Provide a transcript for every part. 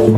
Hi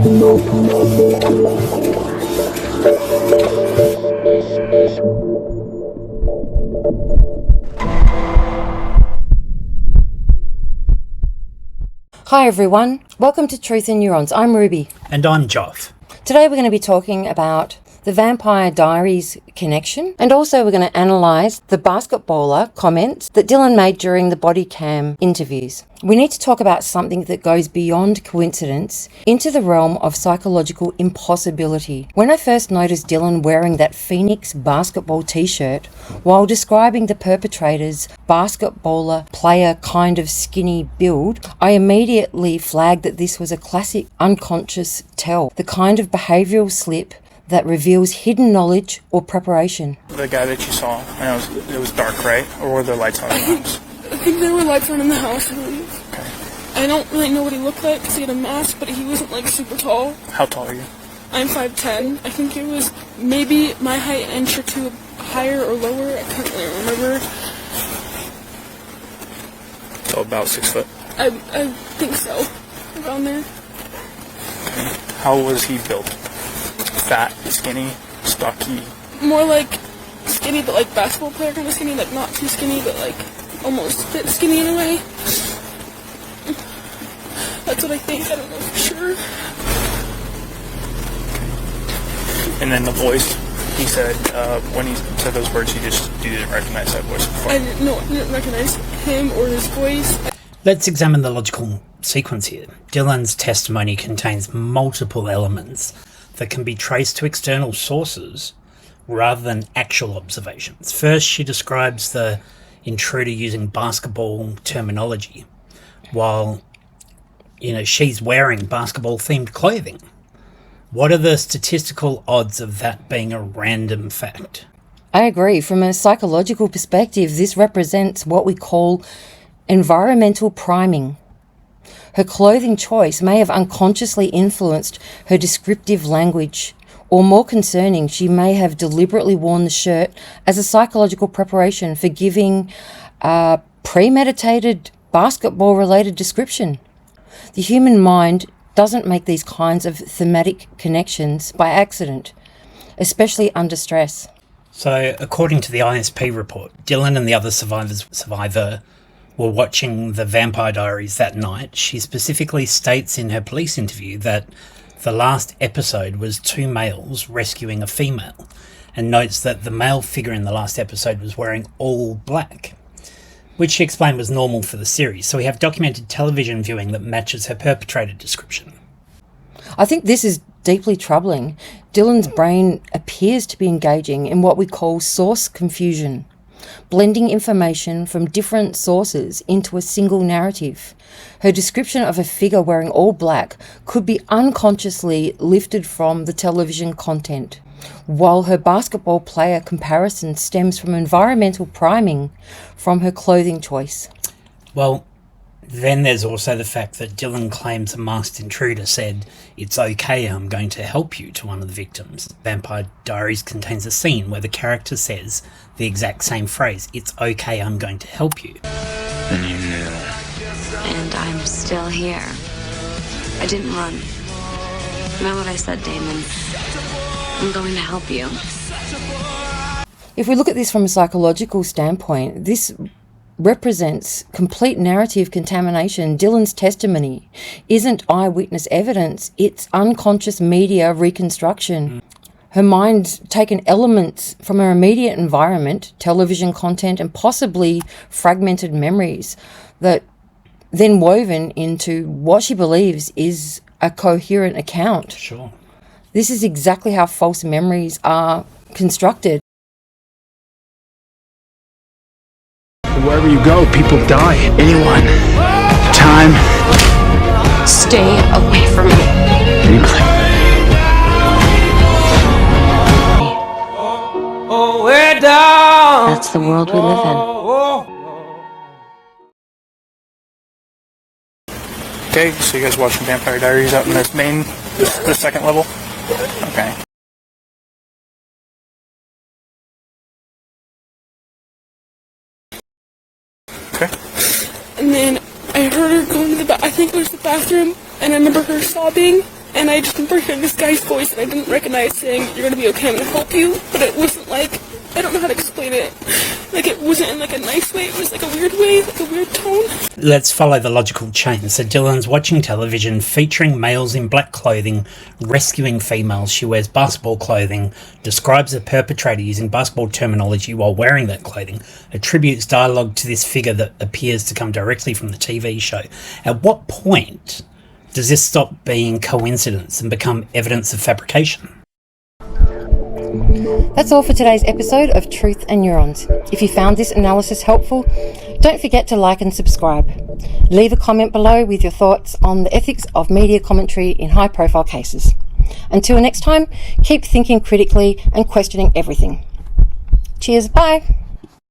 everyone, welcome to Truth in Neurons. I'm Ruby. And I'm Joff. Today we're going to be talking about the Vampire Diaries connection, and also we're going to analyse the basketballer comments that Dylan made during the body cam interviews. We need to talk about something that goes beyond coincidence into the realm of psychological impossibility. When I first noticed Dylan wearing that Phoenix basketball t-shirt while describing the perpetrator's basketballer player kind of skinny build, I immediately flagged that this was a classic unconscious tell, the kind of behavioural slip that reveals hidden knowledge or preparation. The guy that you saw, it was dark, right? Or were there lights on in the house? I think there were lights on in the house, I believe. Okay. I don't really know what he looked like because he had a mask, but he wasn't like super tall. How tall are you? I'm 5'10". I think it was maybe my height an inch or two higher or lower. I can't really remember. So about 6 foot. I think so. Around there. Okay. How was he built? Fat, skinny, stocky? More like skinny, but like basketball player kind of skinny. Like not too skinny, but like almost fit skinny in a way. That's what I think. I don't know for sure. And then the voice, he said, when he said those words, you didn't recognize that voice before. I didn't recognize him or his voice. Let's examine the logical sequence here. Dylan's testimony contains multiple elements that can be traced to external sources rather than actual observations. First, she describes the intruder using basketball terminology while, she's wearing basketball-themed clothing. What are the statistical odds of that being a random fact? I agree. From a psychological perspective, this represents what we call environmental priming. Her clothing choice may have unconsciously influenced her descriptive language, or more concerning, she may have deliberately worn the shirt as a psychological preparation for giving a premeditated basketball-related description. The human mind doesn't make these kinds of thematic connections by accident, especially under stress. So, according to the ISP report, Dylan and the other survivor were watching the Vampire Diaries that night. She specifically states in her police interview that the last episode was two males rescuing a female, and notes that the male figure in the last episode was wearing all black, which she explained was normal for the series. So we have documented television viewing that matches her perpetrator description. I think this is deeply troubling. Dylan's brain appears to be engaging in what we call source confusion, blending information from different sources into a single narrative. Her description of a figure wearing all black could be unconsciously lifted from the television content, while her basketball player comparison stems from environmental priming from her clothing choice. Well, then there's also the fact that Dylan claims a masked intruder said, "It's okay, I'm going to help you," to one of the victims. Vampire Diaries contains a scene where the character says the exact same phrase, "It's okay, I'm going to help you." And you knew. And I'm still here. I didn't run. Know what I said, Damon? I'm going to help you. If we look at this from a psychological standpoint, this represents complete narrative contamination. Dylan's testimony isn't eyewitness evidence, it's unconscious media reconstruction. Her mind's taken elements from her immediate environment, television content, and possibly fragmented memories that then woven into what she believes is a coherent account. Sure. This is exactly how false memories are constructed. Wherever you go, people die. Anyone. Time. Stay away from me. Anything. Way down. That's the world we live in. Okay, so you guys watching Vampire Diaries out in this the second level? Okay. Okay. And then I heard her going to I think it was the bathroom, and I remember her sobbing, And I just remember hearing this guy's voice, and I didn't recognize saying, "You're gonna be okay, I'm gonna help you," but it wasn't like, I don't know how to explain it. Like, it wasn't in like a nice way, it was like a weird way, like a weird tone. Let's follow the logical chain. So Dylan's watching television featuring males in black clothing rescuing females. She wears basketball clothing, describes the perpetrator using basketball terminology while wearing that clothing, attributes dialogue to this figure that appears to come directly from the TV show. At what point does this stop being coincidence and become evidence of fabrication? That's all for today's episode of Truth and Neurons. If you found this analysis helpful, don't forget to like and subscribe. Leave a comment below with your thoughts on the ethics of media commentary in high-profile cases. Until next time, keep thinking critically and questioning everything. Cheers, bye!